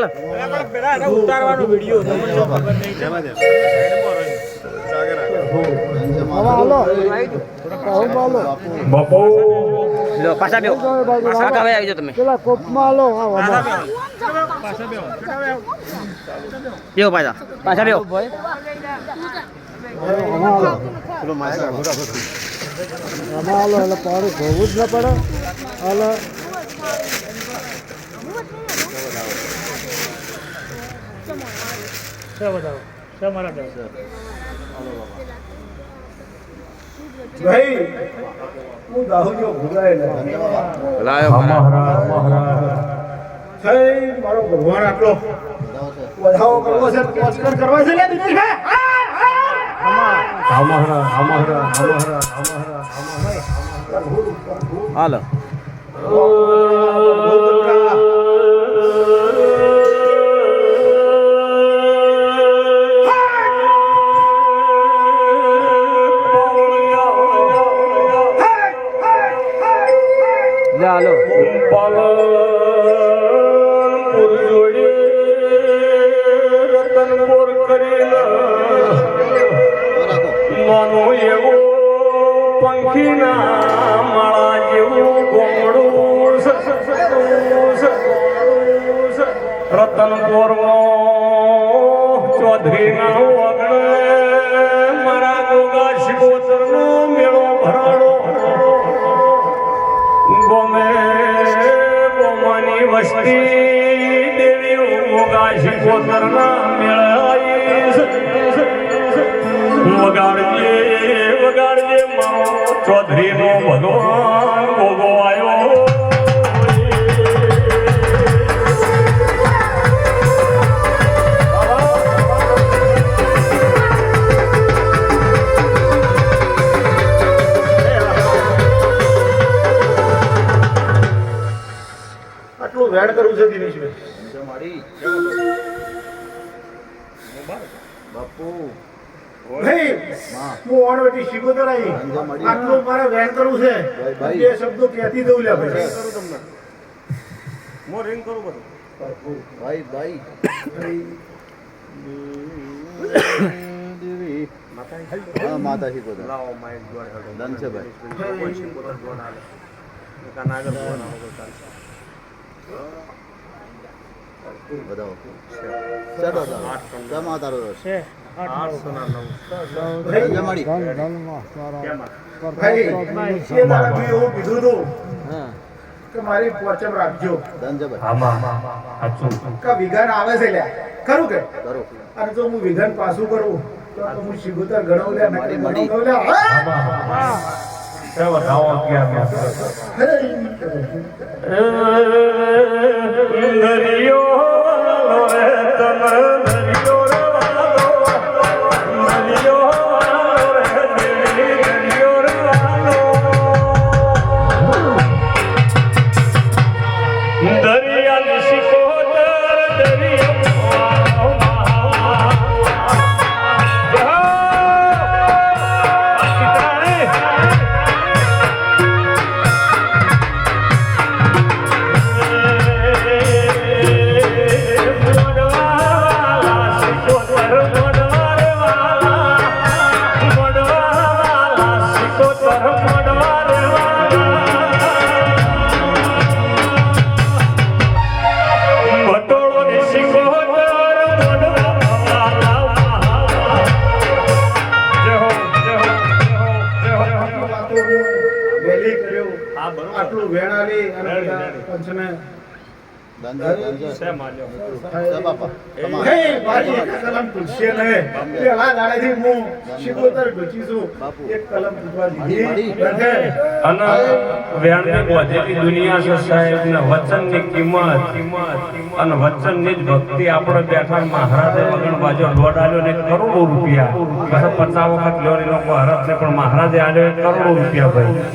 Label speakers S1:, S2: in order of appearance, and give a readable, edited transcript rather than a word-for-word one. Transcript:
S1: હાલો ઉતારવાનો video
S2: બાપુ
S1: લો પાછા બેહો પાછા કાવે આવી જાઓ તમે
S3: પેલા કોપમાં લો
S1: પાછા બેહો
S3: હાલો એટલે પાડું ધોવું જ ન પડે હાલો
S2: ભાઈ હું દાહુજો ભૂલાય
S1: લાયો
S2: થઈ મારો ભગવાન આટલો વધાવો કરવો છે પોસ્ટર કરવા છે લે દિનેશભાઈ
S1: હાલો હાલો
S2: રતનપુર કરીને માનો એવો પંખીના માળા જેવું ગોમડું રતનપુર ચૌધરીના વગણે મારા ગોગા શિકોતરનો મેળો ભરાડો ગોમે ગોમાની વસ્તી દેવી ગોગા શિકોતરના મેળાઈ વગાડજે મારો ચૌધરીનો ભગવાન ગોગો આવ્યો આટલું વેડ કરવું છે દિનેશભાઈ
S4: બાપુ
S2: હું ઓણવટી શિકોતર આવી આટલું મારે વેણ કરવું છે બે શબ્દો કહેતી દઉં લે ભાઈ મો રિંગ કરું બધું
S4: ભાઈ ભાઈ હા માતા શીખો
S2: લાવો માઇક જોડે
S4: ડન છે ભાઈ
S2: કોઈ શિકોતર જોડ આલે કાનાગર ફોન આવો
S4: બતાવો ચલો જમા તારો છે
S2: મારી પોચમ રાખજો વિઘન આવે છે લ્યા ખરું કે અને જો હું વિઘન પાછું કરું તો હું શિગોતર ગણવ લ્યા આટલું વેણાલી અને પંચમે કલમ પૂછશે ને પેલા દાડેથી હું શિકોતર ઘૂચીશું એક કલમ પૂછવા દીધી
S5: અને વેણની વધેલી દુનિયા છે સાહેબ ને વચનની કિંમત અને વચનની જ ભક્તિ આપણે બેઠા મહારાજે વગણ બાજુ લોટ આલ્યો ને કરોડો રૂપિયા પછી 50 વખત લોરી લોકો હરત ને પણ મહારાજે આલ્યો કરોડો રૂપિયા ભાઈ